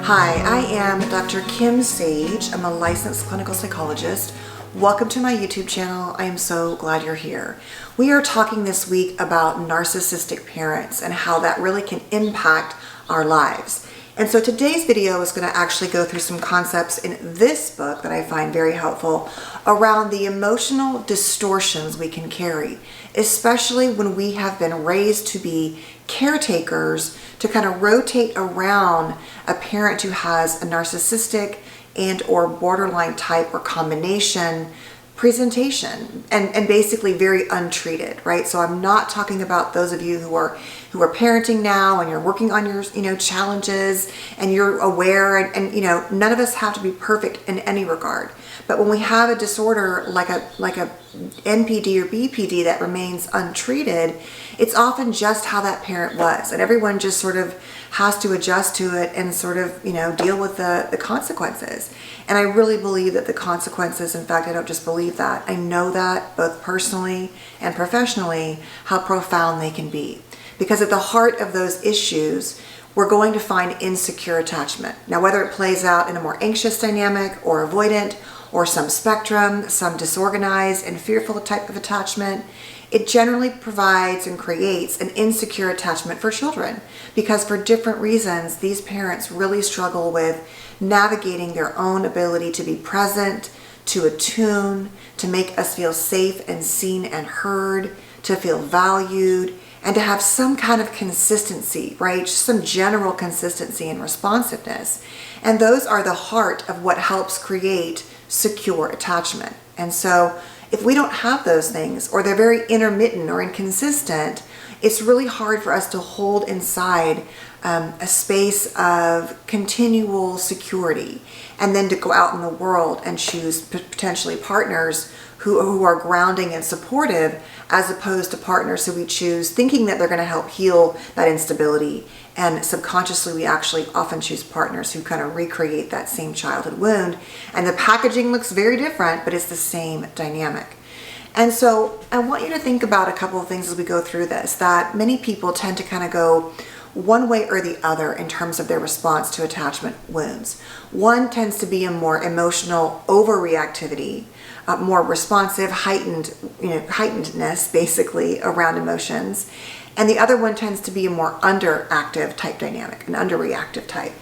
Hi, I am Dr. Kim Sage. I'm a licensed clinical psychologist. Welcome to my YouTube channel. I am so glad you're here. We are talking this week about narcissistic parents and how that really can impact our lives. And so today's video is going to actually go through some concepts in this book that I find very helpful around the emotional distortions we can carry, especially when we have been raised to be caretakers to kind of rotate around a parent who has a narcissistic and or borderline type or combination presentation and basically very untreated, right? So I'm not talking about those of you who are parenting now and you're working on your challenges and you're aware and none of us have to be perfect in any regard. But when we have a disorder like a NPD or BPD that remains untreated, it's often just how that parent was, and everyone just sort of has to adjust to it and sort of deal with the consequences. And I really believe that the consequences, in fact I don't just believe that, I know that both personally and professionally how profound they can be, because at the heart of those issues we're going to find insecure attachment. Now whether it plays out in a more anxious dynamic or avoidant or some spectrum, some disorganized and fearful type of attachment, it generally provides and creates an insecure attachment for children, because for different reasons these parents really struggle with navigating their own ability to be present, to attune, to make us feel safe and seen and heard, to feel valued, and to have some kind of consistency, right? Just some general consistency and responsiveness. And those are the heart of what helps create secure attachment. And so if we don't have those things, or they're very intermittent or inconsistent, it's really hard for us to hold inside a space of continual security, and then to go out in the world and choose potentially partners who are grounding and supportive, as opposed to partners who we choose thinking that they're going to help heal that instability. And subconsciously we actually often choose partners who kind of recreate that same childhood wound, and the packaging looks very different, but it's the same dynamic. And so I want you to think about a couple of things as we go through this, that many people tend to kind of go one way or the other in terms of their response to attachment wounds. One tends to be a more emotional overreactivity, more responsive, heightenedness basically around emotions. And the other one tends to be a more underactive type dynamic, an underreactive type.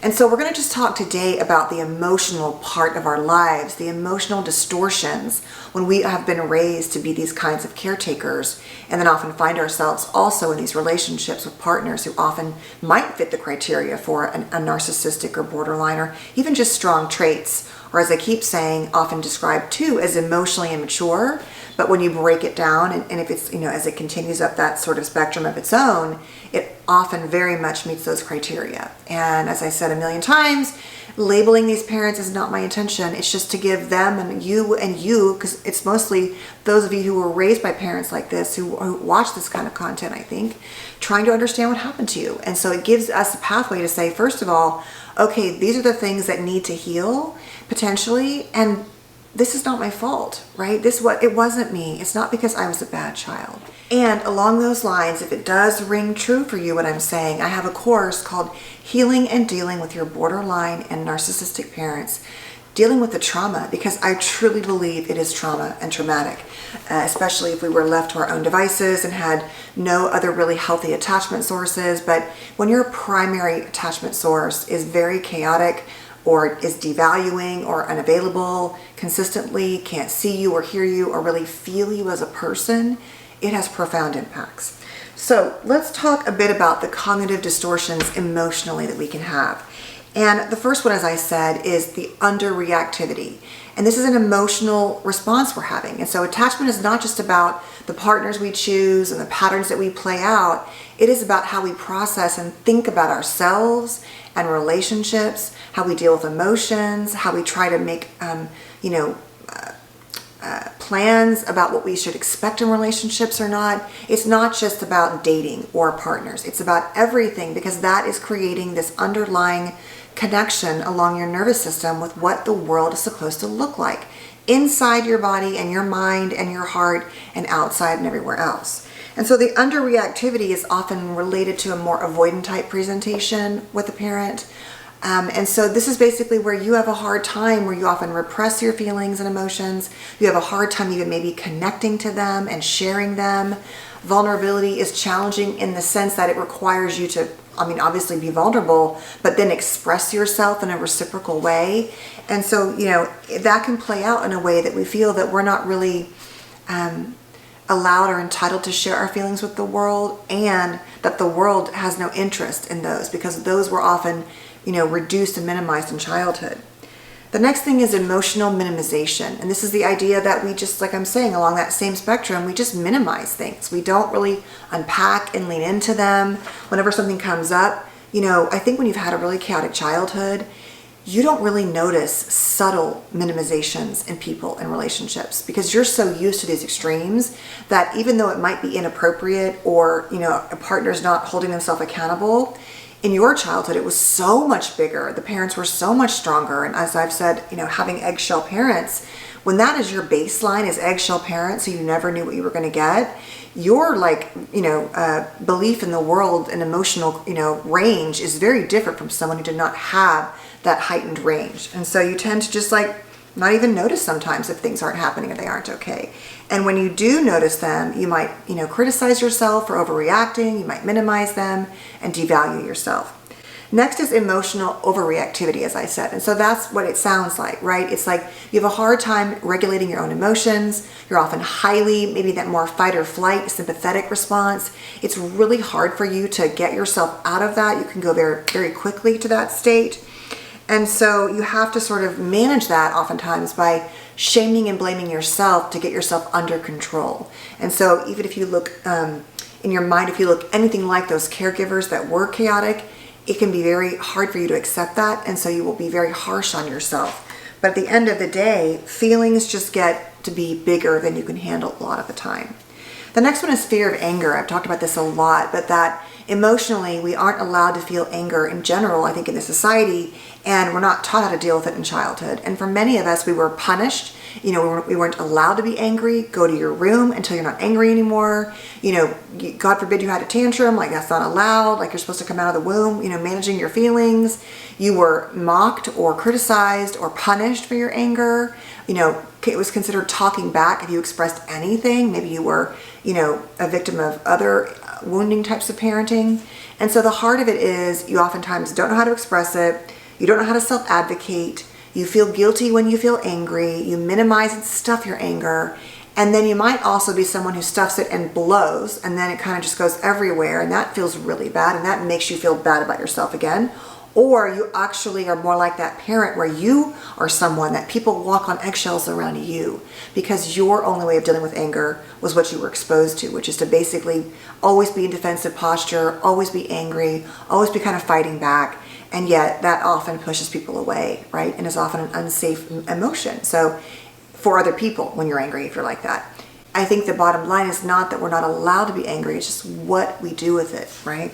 And so we're going to just talk today about the emotional part of our lives, the emotional distortions when we have been raised to be these kinds of caretakers, and then often find ourselves also in these relationships with partners who often might fit the criteria for a narcissistic or borderline, or even just strong traits, or as I keep saying, often described too as emotionally immature. But when you break it down, and if it's, as it continues up that sort of spectrum of its own, it often very much meets those criteria. And as I said a million times, labeling these parents is not my intention. It's just to give them and you, because it's mostly those of you who were raised by parents like this, who watch this kind of content, I think, trying to understand what happened to you. And so it gives us a pathway to say, first of all, okay, these are the things that need to heal potentially, and this is not my fault, right? It wasn't me. It's not because I was a bad child. And along those lines, if it does ring true for you what I'm saying, I have a course called Healing and Dealing with Your Borderline and Narcissistic Parents, dealing with the trauma, because I truly believe it is trauma and traumatic, especially if we were left to our own devices and had no other really healthy attachment sources. But when your primary attachment source is very chaotic, or is devaluing or unavailable consistently, can't see you or hear you or really feel you as a person, it has profound impacts. So let's talk a bit about the cognitive distortions emotionally that we can have. And the first one, as I said, is the underreactivity. And this is an emotional response we're having. And so attachment is not just about the partners we choose and the patterns that we play out. It is about how we process and think about ourselves and relationships, how we deal with emotions, how we try to make, plans about what we should expect in relationships or not. It's not just about dating or partners. It's about everything, because that is creating this underlying connection along your nervous system with what the world is supposed to look like inside your body and your mind and your heart and outside and everywhere else. And so the underreactivity is often related to a more avoidant type presentation with the parent. And so this is basically where you have a hard time, where you often repress your feelings and emotions. You have a hard time even maybe connecting to them and sharing them. Vulnerability is challenging in the sense that it requires you to, obviously be vulnerable, but then express yourself in a reciprocal way. And so, that can play out in a way that we feel that we're not really allowed or entitled to share our feelings with the world, and that the world has no interest in those because those were often, reduced and minimized in childhood. The next thing is emotional minimization. And this is the idea that we just, like I'm saying, along that same spectrum, we just minimize things. We don't really unpack and lean into them. Whenever something comes up, I think when you've had a really chaotic childhood, you don't really notice subtle minimizations in people and relationships because you're so used to these extremes that even though it might be inappropriate or, a partner's not holding themselves accountable, in your childhood, it was so much bigger. The parents were so much stronger. And as I've said, having eggshell parents, when that is your baseline is eggshell parents, so you never knew what you were going to get, your belief in the world and emotional, range is very different from someone who did not have that heightened range. And so you tend to just not even notice sometimes if things aren't happening or they aren't okay. And when you do notice them, you might, criticize yourself for overreacting, you might minimize them and devalue yourself. Next is emotional overreactivity, as I said. And so that's what it sounds like, right? It's like you have a hard time regulating your own emotions. You're often highly, maybe that more fight or flight, sympathetic response. It's really hard for you to get yourself out of that. You can go very, very quickly to that state. And so you have to sort of manage that oftentimes by shaming and blaming yourself to get yourself under control. And so even if you look in your mind, if you look anything like those caregivers that were chaotic, it can be very hard for you to accept that. And so you will be very harsh on yourself. But at the end of the day, feelings just get to be bigger than you can handle a lot of the time. The next one is fear of anger. I've talked about this a lot, but that emotionally we aren't allowed to feel anger in general, I think, in the society, and we're not taught how to deal with it in childhood. And for many of us, we were punished. We weren't allowed to be angry. Go to your room until you're not angry anymore. God forbid you had a tantrum, that's not allowed. You're supposed to come out of the womb, managing your feelings. You were mocked or criticized or punished for your anger. It was considered talking back if you expressed anything. Maybe you were, a victim of other wounding types of parenting. And so the heart of it is you oftentimes don't know how to express it. You don't know how to self-advocate. You feel guilty when you feel angry. You minimize and stuff your anger. And then you might also be someone who stuffs it and blows, and then it kind of just goes everywhere, and that feels really bad, and that makes you feel bad about yourself again. Or you actually are more like that parent where you are someone that people walk on eggshells around you because your only way of dealing with anger was what you were exposed to, which is to basically always be in defensive posture, always be angry, always be kind of fighting back. And yet that often pushes people away, right? And is often an unsafe emotion. So for other people, when you're angry, if you're like that. I think the bottom line is not that we're not allowed to be angry, it's just what we do with it, right?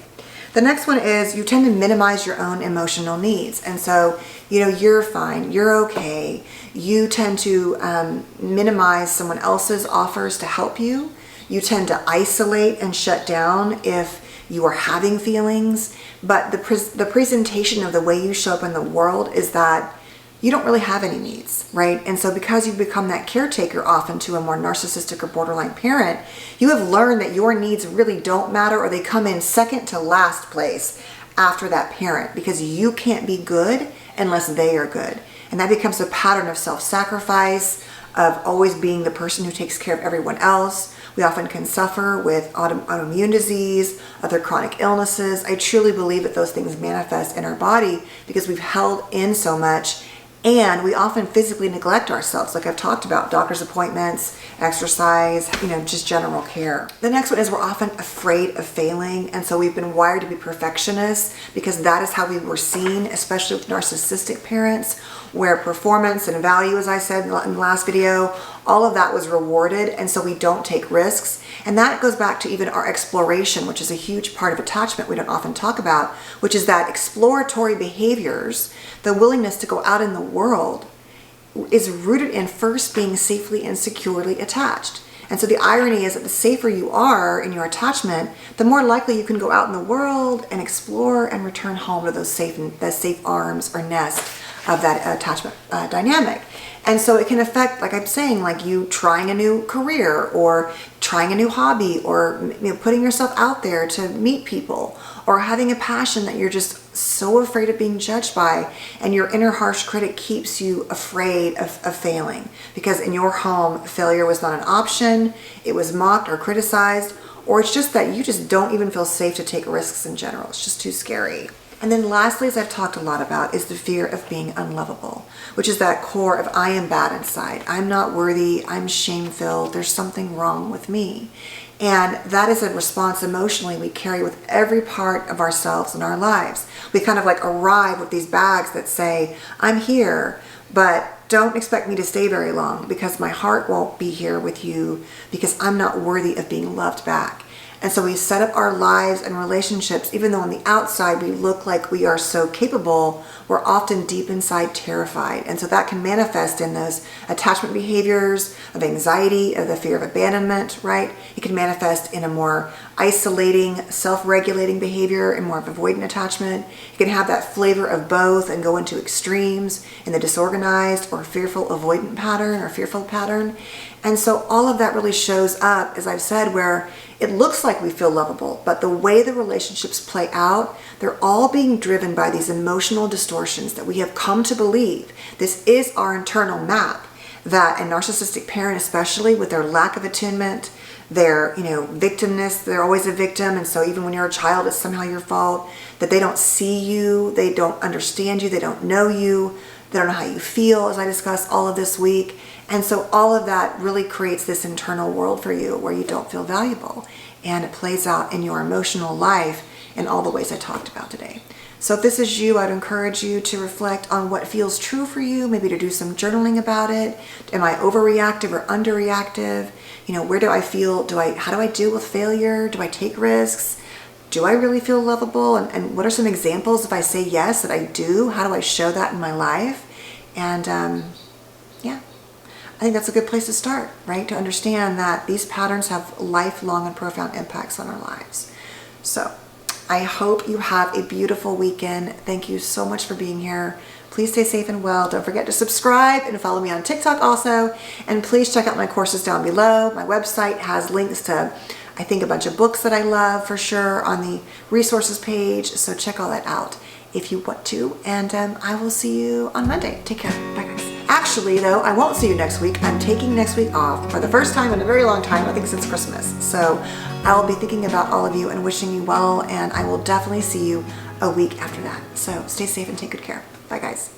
The next one is you tend to minimize your own emotional needs. And so, you're fine, you're okay. You tend to minimize someone else's offers to help you. You tend to isolate and shut down if you are having feelings. But the presentation of the way you show up in the world is that you don't really have any needs, right? And so because you've become that caretaker often to a more narcissistic or borderline parent, you have learned that your needs really don't matter, or they come in second to last place after that parent because you can't be good unless they are good. And that becomes a pattern of self-sacrifice, of always being the person who takes care of everyone else. We often can suffer with autoimmune disease, other chronic illnesses. I truly believe that those things manifest in our body because we've held in so much. And we often physically neglect ourselves, like I've talked about, doctor's appointments, exercise, just general care. The next one is we're often afraid of failing. And so we've been wired to be perfectionists because that is how we were seen, especially with narcissistic parents, where performance and value, as I said in the last video, all of that was rewarded. And so we don't take risks. And that goes back to even our exploration, which is a huge part of attachment we don't often talk about, which is that exploratory behaviors, the willingness to go out in the world, is rooted in first being safely and securely attached. And so the irony is that the safer you are in your attachment, the more likely you can go out in the world and explore and return home to those safe arms or nest of that attachment dynamic. And so it can affect, like I'm saying, like you trying a new career or trying a new hobby, or putting yourself out there to meet people, or having a passion that you're just so afraid of being judged by, and your inner harsh critic keeps you afraid of failing, because in your home failure was not an option, it was mocked or criticized, or it's just that you just don't even feel safe to take risks in general. It's just too scary. And then lastly, as I've talked a lot about, is the fear of being unlovable, which is that core of I am bad inside. I'm not worthy. I'm shame-filled. There's something wrong with me. And that is a response emotionally we carry with every part of ourselves in our lives. We kind of like arrive with these bags that say, I'm here, but don't expect me to stay very long because my heart won't be here with you because I'm not worthy of being loved back. And so we set up our lives and relationships, even though on the outside we look like we are so capable, we're often deep inside terrified. And so that can manifest in those attachment behaviors of anxiety, of the fear of abandonment, right? It can manifest in a more isolating, self-regulating behavior and more of avoidant attachment. You can have that flavor of both and go into extremes in the disorganized or fearful avoidant pattern or fearful pattern. And so all of that really shows up, as I've said, where it looks like we feel lovable, but the way the relationships play out, they're all being driven by these emotional distortions that we have come to believe. This is our internal map, that a narcissistic parent, especially with their lack of attunement, their victimness, they're always a victim, and so even when you're a child, it's somehow your fault, that they don't see you, they don't understand you, they don't know you, they don't know how you feel, as I discussed all of this week. And so all of that really creates this internal world for you where you don't feel valuable. And it plays out in your emotional life in all the ways I talked about today. So if this is you, I'd encourage you to reflect on what feels true for you, maybe to do some journaling about it. Am I overreactive or underreactive? Where do I feel, how do I deal with failure? Do I take risks? Do I really feel lovable? And what are some examples if I say yes that I do? How do I show that in my life? And yeah, I think that's a good place to start, right? To understand that these patterns have lifelong and profound impacts on our lives. So I hope you have a beautiful weekend. Thank you so much for being here. Please stay safe and well. Don't forget to subscribe and follow me on TikTok also. And please check out my courses down below. My website has links to, I think, a bunch of books that I love for sure on the resources page. So check all that out if you want to. And I will see you on Monday. Take care. Bye, guys. Actually, though, I won't see you next week. I'm taking next week off for the first time in a very long time, I think since Christmas. So I will be thinking about all of you and wishing you well, and I will definitely see you a week after that. So stay safe and take good care. Bye, guys.